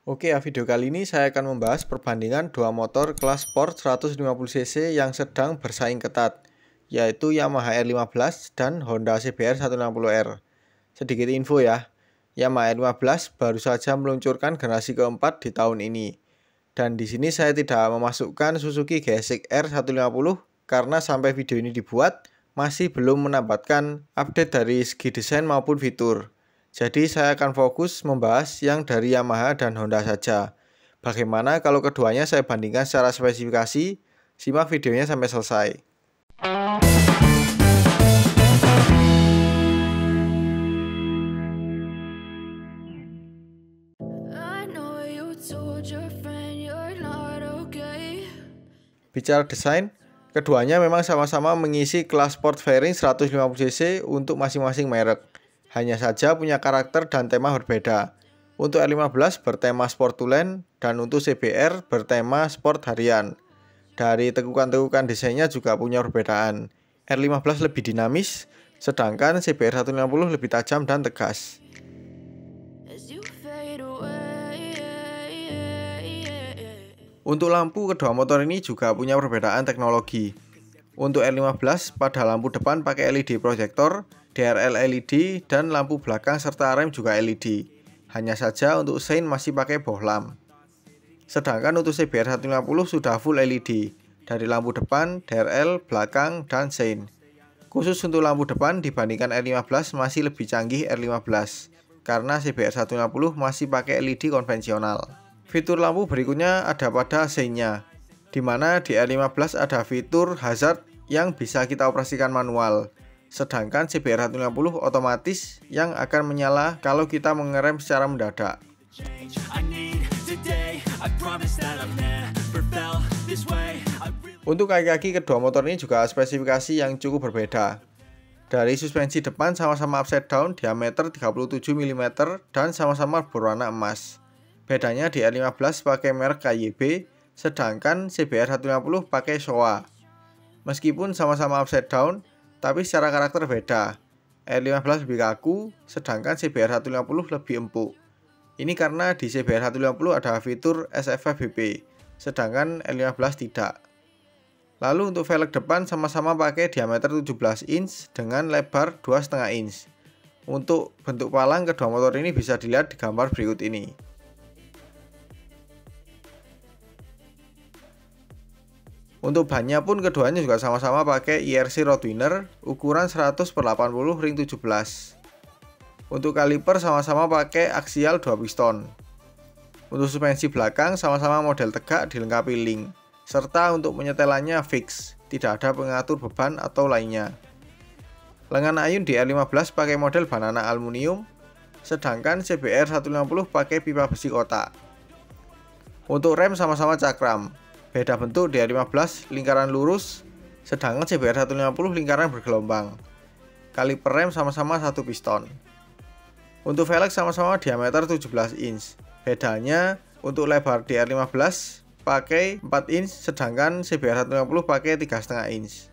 Oke ya, video kali ini saya akan membahas perbandingan dua motor kelas sport 150cc yang sedang bersaing ketat, yaitu Yamaha R15 dan Honda CBR 160R. Sedikit info ya, Yamaha R15 baru saja meluncurkan generasi keempat di tahun ini. Dan di sini saya tidak memasukkan Suzuki GSX R 150 karena sampai video ini dibuat masih belum mendapatkan update dari segi desain maupun fitur. Jadi saya akan fokus membahas yang dari Yamaha dan Honda saja. Bagaimana kalau keduanya saya bandingkan secara spesifikasi? Simak videonya sampai selesai. Bicara desain, keduanya memang sama-sama mengisi kelas sport fairing 150cc untuk masing-masing merek. Hanya saja punya karakter dan tema berbeda. Untuk R15 bertema sport tulen dan untuk CBR bertema sport harian. Dari tekukan-tekukan desainnya juga punya perbedaan. R15 lebih dinamis, sedangkan CBR 150 lebih tajam dan tegas. Untuk lampu, kedua motor ini juga punya perbedaan teknologi. Untuk R15 pada lampu depan pakai LED proyektor, DRL LED, dan lampu belakang serta rem juga LED. Hanya saja untuk sein masih pakai bohlam. Sedangkan untuk CBR 150 sudah full LED, dari lampu depan, DRL, belakang, dan sein. Khusus untuk lampu depan dibandingkan R15 masih lebih canggih R15, karena CBR 150 masih pakai LED konvensional. Fitur lampu berikutnya ada pada seinnya, di mana di R15 ada fitur hazard yang bisa kita operasikan manual. Sedangkan CBR 150 otomatis yang akan menyala kalau kita mengerem secara mendadak. Untuk kaki-kaki kedua motor ini juga spesifikasi yang cukup berbeda. Dari suspensi depan sama-sama upside down diameter 37 mm dan sama-sama berwarna emas. Bedanya di R15 pakai merek KYB, sedangkan CBR 150 pakai Showa. Meskipun sama-sama upside down, tapi secara karakter beda. R15 lebih kaku, sedangkan CBR 150 lebih empuk. Ini karena di CBR 150 ada fitur SFFBP, sedangkan R15 tidak. Lalu untuk velg depan sama-sama pakai diameter 17 inch dengan lebar 2,5 inch. Untuk bentuk palang kedua motor ini bisa dilihat di gambar berikut ini. Untuk bannya pun keduanya juga sama-sama pakai IRC Roadwinner ukuran 100/80 ring 17. Untuk kaliper sama-sama pakai aksial 2 piston. Untuk suspensi belakang sama-sama model tegak dilengkapi link. Serta untuk penyetelannya fix, tidak ada pengatur beban atau lainnya. Lengan ayun di R15 pakai model banana aluminium, sedangkan CBR 150 pakai pipa besi kotak. Untuk rem sama-sama cakram. Beda bentuk di R15 lingkaran lurus, sedangkan CBR 150 lingkaran bergelombang. Kaliper rem sama-sama 1 piston. Untuk velg sama-sama diameter 17 inch. Bedanya untuk lebar di R15 pakai 4 inch, sedangkan CBR 150 pakai 3,5 inch.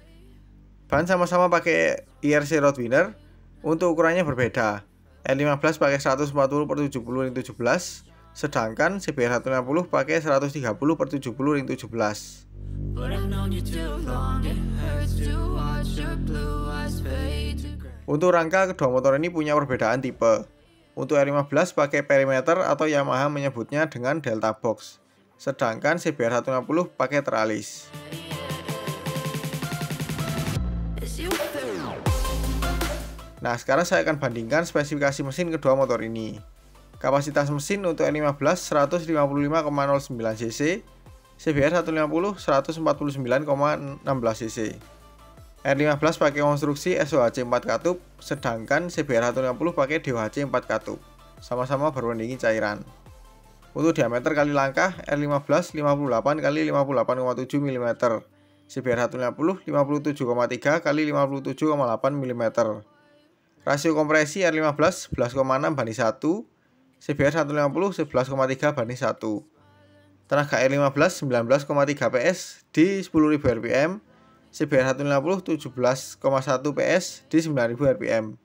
Ban sama-sama pakai IRC Roadwinner, untuk ukurannya berbeda. R15 pakai 140/70 ring 17. Sedangkan CBR 150 pakai 130/70 ring 17. Untuk rangka kedua motor ini punya perbedaan tipe. Untuk R15 pakai perimeter atau Yamaha menyebutnya dengan Delta Box. Sedangkan CBR 150 pakai teralis. Nah, sekarang saya akan bandingkan spesifikasi mesin kedua motor ini. Kapasitas mesin untuk R15 155,09 cc, CBR 150 149,16 cc. R15 pakai konstruksi SOHC 4 katup, sedangkan CBR 150 pakai DOHC 4 katup, sama-sama berpendingin cairan. Untuk diameter kali langkah, R15 58 x 58,7 mm, CBR 150 57,3 x 57,8 mm. Rasio kompresi R15 11,6 banding 1, CBR 150 11,3 banding 1. Tenaga R15 19,3 PS di 10.000 rpm, CBR 150 17,1 PS di 9.000 rpm.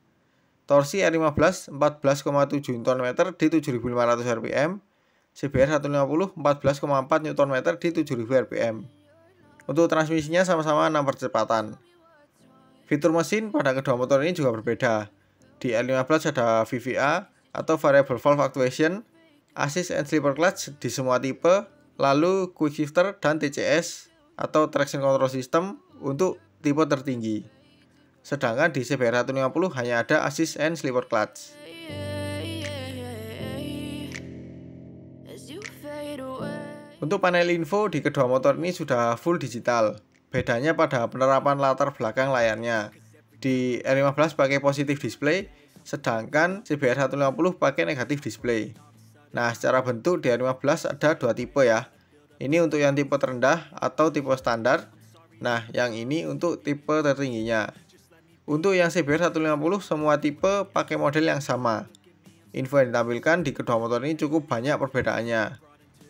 Torsi R15 14,7 Nm di 7.500 rpm, CBR 150 14,4 Nm di 7000 rpm. Untuk transmisinya sama-sama 6 percepatan. Fitur mesin pada kedua motor ini juga berbeda. Di R15 ada VVA atau Variable Valve Actuation, Assist and Slipper Clutch di semua tipe, lalu Quick Shifter dan TCS atau Traction Control System untuk tipe tertinggi. Sedangkan di CBR 150 hanya ada Assist and Slipper Clutch. Untuk panel info di kedua motor ini sudah full digital. Bedanya pada penerapan latar belakang layarnya. Di R15 pakai positif display, sedangkan CBR 150 pakai negatif display. Nah, secara bentuk di R15 ada dua tipe ya. Ini untuk yang tipe terendah atau tipe standar. Nah, yang ini untuk tipe tertingginya. Untuk yang CBR 150 semua tipe pakai model yang sama. Info yang ditampilkan di kedua motor ini cukup banyak perbedaannya.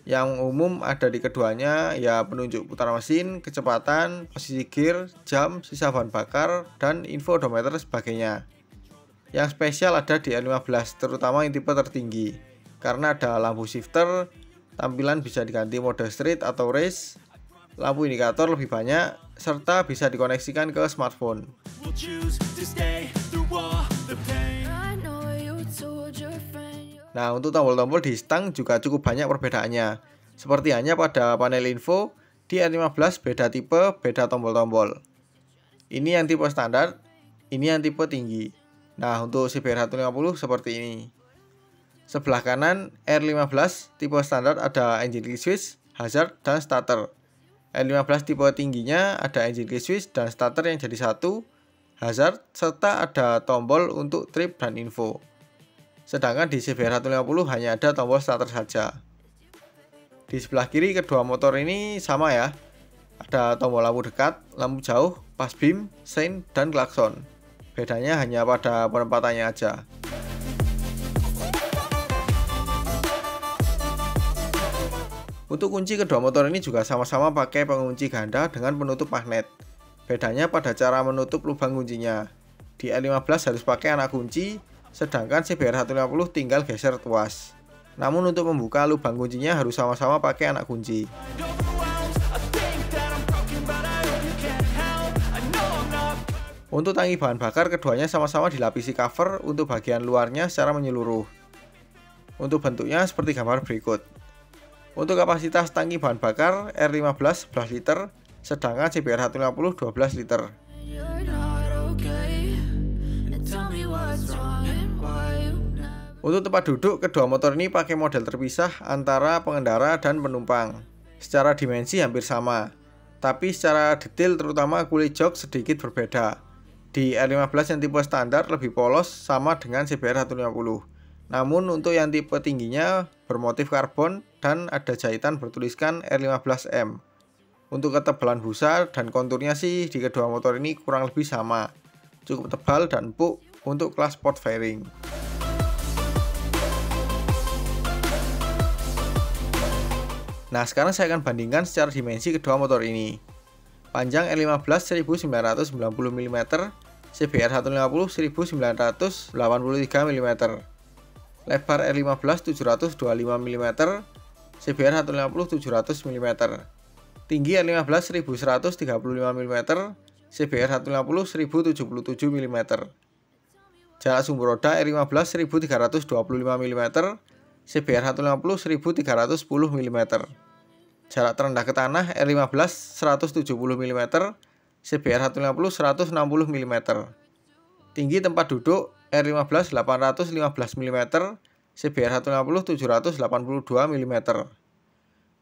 Yang umum ada di keduanya ya penunjuk putaran mesin, kecepatan, posisi gear, jam, sisa bahan bakar, dan info odometer sebagainya. Yang spesial ada di R15, terutama yang tipe tertinggi. Karena ada lampu shifter, tampilan bisa diganti mode street atau race, lampu indikator lebih banyak, serta bisa dikoneksikan ke smartphone. Nah, untuk tombol-tombol di stang juga cukup banyak perbedaannya. Seperti hanya pada panel info, di R15 beda tipe, beda tombol-tombol. Ini yang tipe standar, ini yang tipe tinggi. Nah, untuk CBR 150 seperti ini. Sebelah kanan R15 tipe standar ada engine kill switch, hazard, dan starter. R15 tipe tingginya ada engine kill switch dan starter yang jadi satu, hazard, serta ada tombol untuk trip dan info. Sedangkan di CBR 150 hanya ada tombol starter saja. Di sebelah kiri kedua motor ini sama ya. Ada tombol lampu dekat, lampu jauh, pass beam, sein, dan klakson. Bedanya hanya pada penempatannya aja. Untuk kunci kedua motor ini juga sama-sama pakai pengunci ganda dengan penutup magnet. Bedanya pada cara menutup lubang kuncinya. Di R15 harus pakai anak kunci, sedangkan CBR 150 tinggal geser tuas. Namun untuk membuka lubang kuncinya harus sama-sama pakai anak kunci. Untuk tangki bahan bakar keduanya sama-sama dilapisi cover untuk bagian luarnya secara menyeluruh. Untuk bentuknya seperti gambar berikut. Untuk kapasitas tangki bahan bakar R15 11 liter, sedangkan CBR 150 12 liter. Untuk tempat duduk, kedua motor ini pakai model terpisah antara pengendara dan penumpang. Secara dimensi hampir sama, tapi secara detail terutama kulit jok sedikit berbeda. Di R15 yang tipe standar lebih polos sama dengan CBR 150. Namun untuk yang tipe tingginya bermotif karbon dan ada jahitan bertuliskan R15M. Untuk ketebalan busa dan konturnya sih di kedua motor ini kurang lebih sama. Cukup tebal dan empuk untuk kelas sport fairing. Nah, sekarang saya akan bandingkan secara dimensi kedua motor ini. Panjang R15 1990 mm, CBR 150 1983 mm. Lebar R15 725 mm, CBR 150 700 mm. Tinggi R15 1135 mm, CBR 150 1077 mm. Jarak sumber roda R15 1325 mm, CBR 150 1310 mm. Jarak terendah ke tanah R15 170 mm, CBR 150 160 mm. Tinggi tempat duduk R15 815 mm, CBR 150 782 mm.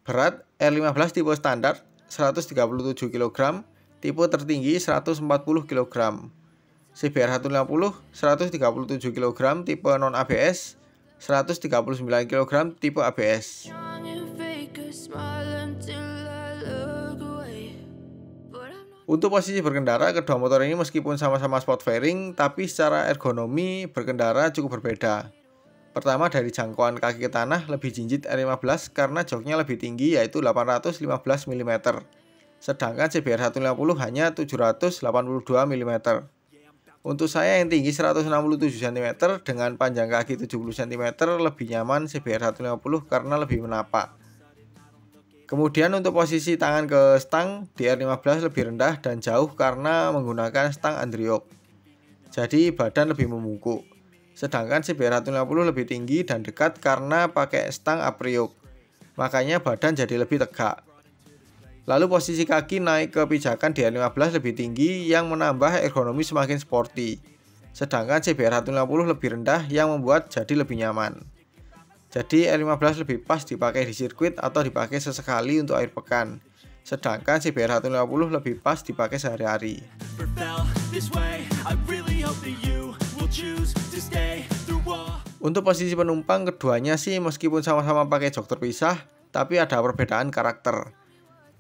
Berat R15 tipe standar 137 kg, tipe tertinggi 140 kg. CBR 150 137 kg tipe non ABS, 139 kg tipe ABS. Untuk posisi berkendara, kedua motor ini meskipun sama-sama sport fairing, tapi secara ergonomi berkendara cukup berbeda. Pertama, dari jangkauan kaki ke tanah lebih jinjit R15 karena joknya lebih tinggi yaitu 815 mm. Sedangkan CBR 150 hanya 782 mm. Untuk saya yang tinggi 167 cm dengan panjang kaki 70 cm lebih nyaman CBR 150 karena lebih menapak. Kemudian untuk posisi tangan ke stang di R15 lebih rendah dan jauh karena menggunakan stang Andriok. Jadi badan lebih membungkuk. Sedangkan CBR 150 lebih tinggi dan dekat karena pakai stang Apriok. Makanya badan jadi lebih tegak. Lalu posisi kaki naik ke pijakan di R15 lebih tinggi yang menambah ergonomi semakin sporty. Sedangkan CBR 150 lebih rendah yang membuat jadi lebih nyaman. Jadi R15 lebih pas dipakai di sirkuit atau dipakai sesekali untuk akhir pekan. Sedangkan CBR 150 lebih pas dipakai sehari-hari. Untuk posisi penumpang keduanya sih meskipun sama-sama pakai jok terpisah, tapi ada perbedaan karakter.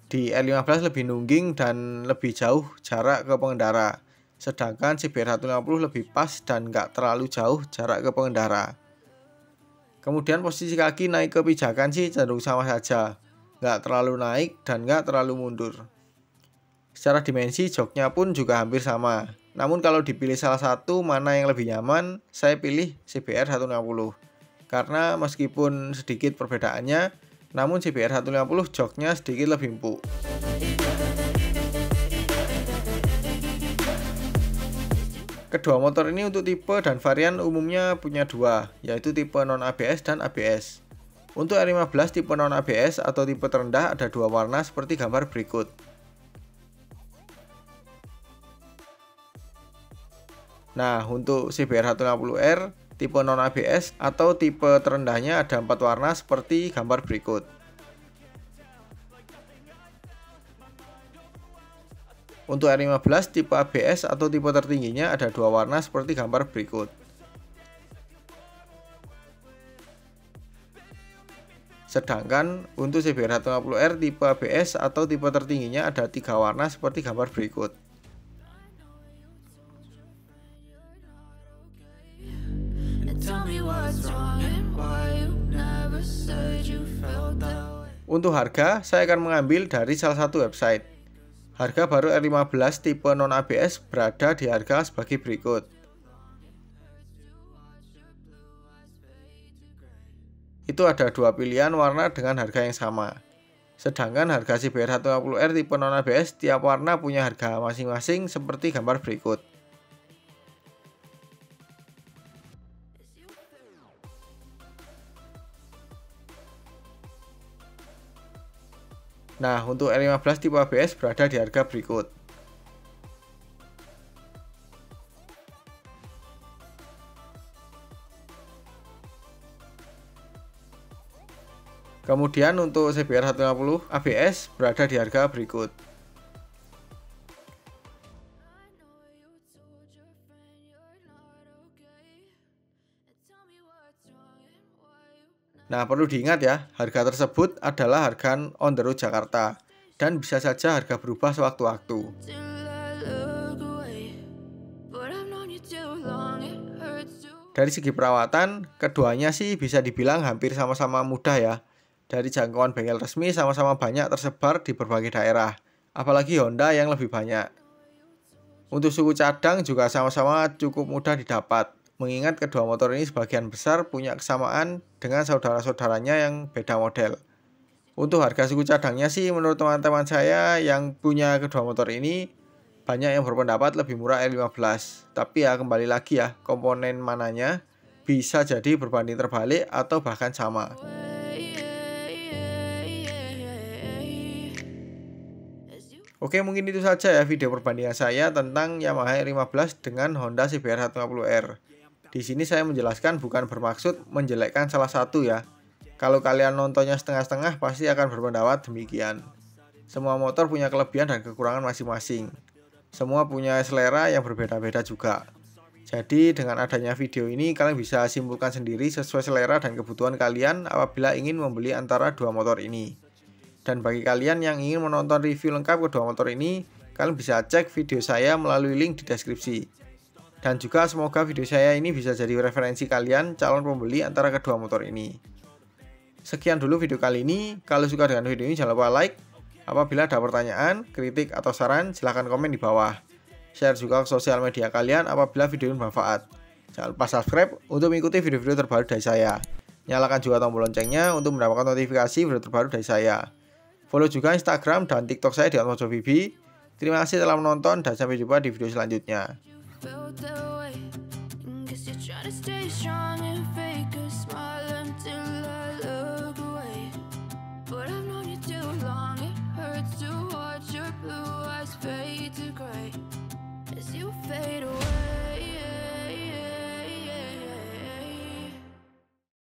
Di R15 lebih nungging dan lebih jauh jarak ke pengendara. Sedangkan CBR 150 lebih pas dan nggak terlalu jauh jarak ke pengendara. Kemudian posisi kaki naik ke pijakan sih cenderung sama saja. Nggak terlalu naik dan nggak terlalu mundur. Secara dimensi joknya pun juga hampir sama. Namun kalau dipilih salah satu mana yang lebih nyaman, saya pilih CBR 150. Karena meskipun sedikit perbedaannya, namun CBR 150 joknya sedikit lebih empuk. Kedua motor ini untuk tipe dan varian umumnya punya dua, yaitu tipe non-ABS dan ABS. Untuk R15 tipe non-ABS atau tipe terendah ada dua warna seperti gambar berikut. Nah, untuk CBR 150R tipe non-ABS atau tipe terendahnya ada 4 warna seperti gambar berikut. Untuk R15 tipe ABS atau tipe tertingginya ada 2 warna seperti gambar berikut. Sedangkan untuk CBR 150R tipe ABS atau tipe tertingginya ada 3 warna seperti gambar berikut. Untuk harga, saya akan mengambil dari salah satu website. Harga baru R15 tipe non-ABS berada di harga sebagai berikut. Itu ada dua pilihan warna dengan harga yang sama. Sedangkan harga CBR 150R tipe non-ABS tiap warna punya harga masing-masing seperti gambar berikut. Nah, untuk R15 tipe ABS berada di harga berikut. Kemudian untuk CBR 150 ABS berada di harga berikut. Nah, perlu diingat ya, harga tersebut adalah harga on the road Jakarta dan bisa saja harga berubah sewaktu-waktu. Dari segi perawatan, keduanya sih bisa dibilang hampir sama-sama mudah ya. Dari jangkauan bengkel resmi sama-sama banyak tersebar di berbagai daerah, apalagi Honda yang lebih banyak. Untuk suku cadang juga sama-sama cukup mudah didapat. Mengingat kedua motor ini sebagian besar punya kesamaan dengan saudara-saudaranya yang beda model. Untuk harga suku cadangnya sih menurut teman-teman saya yang punya kedua motor ini banyak yang berpendapat lebih murah R15. Tapi ya kembali lagi ya, komponen mananya bisa jadi berbanding terbalik atau bahkan sama. Oke, mungkin itu saja ya video perbandingan saya tentang Yamaha R15 dengan Honda CBR 150R. Di sini saya menjelaskan bukan bermaksud menjelekkan salah satu ya. Kalau kalian nontonnya setengah-setengah pasti akan berpendapat demikian. Semua motor punya kelebihan dan kekurangan masing-masing. Semua punya selera yang berbeda-beda juga. Jadi dengan adanya video ini kalian bisa simpulkan sendiri sesuai selera dan kebutuhan kalian apabila ingin membeli antara dua motor ini. Dan bagi kalian yang ingin menonton review lengkap kedua motor ini, kalian bisa cek video saya melalui link di deskripsi. Dan juga semoga video saya ini bisa jadi referensi kalian calon pembeli antara kedua motor ini. Sekian dulu video kali ini. Kalau suka dengan video ini jangan lupa like. Apabila ada pertanyaan, kritik, atau saran silahkan komen di bawah. share juga ke sosial media kalian apabila video ini bermanfaat. Jangan lupa subscribe untuk mengikuti video-video terbaru dari saya. Nyalakan juga tombol loncengnya untuk mendapatkan notifikasi video terbaru dari saya. Follow juga Instagram dan TikTok saya di @mojovivi. Terima kasih telah menonton dan sampai jumpa di video selanjutnya. Trying to stay strong and fake a smile until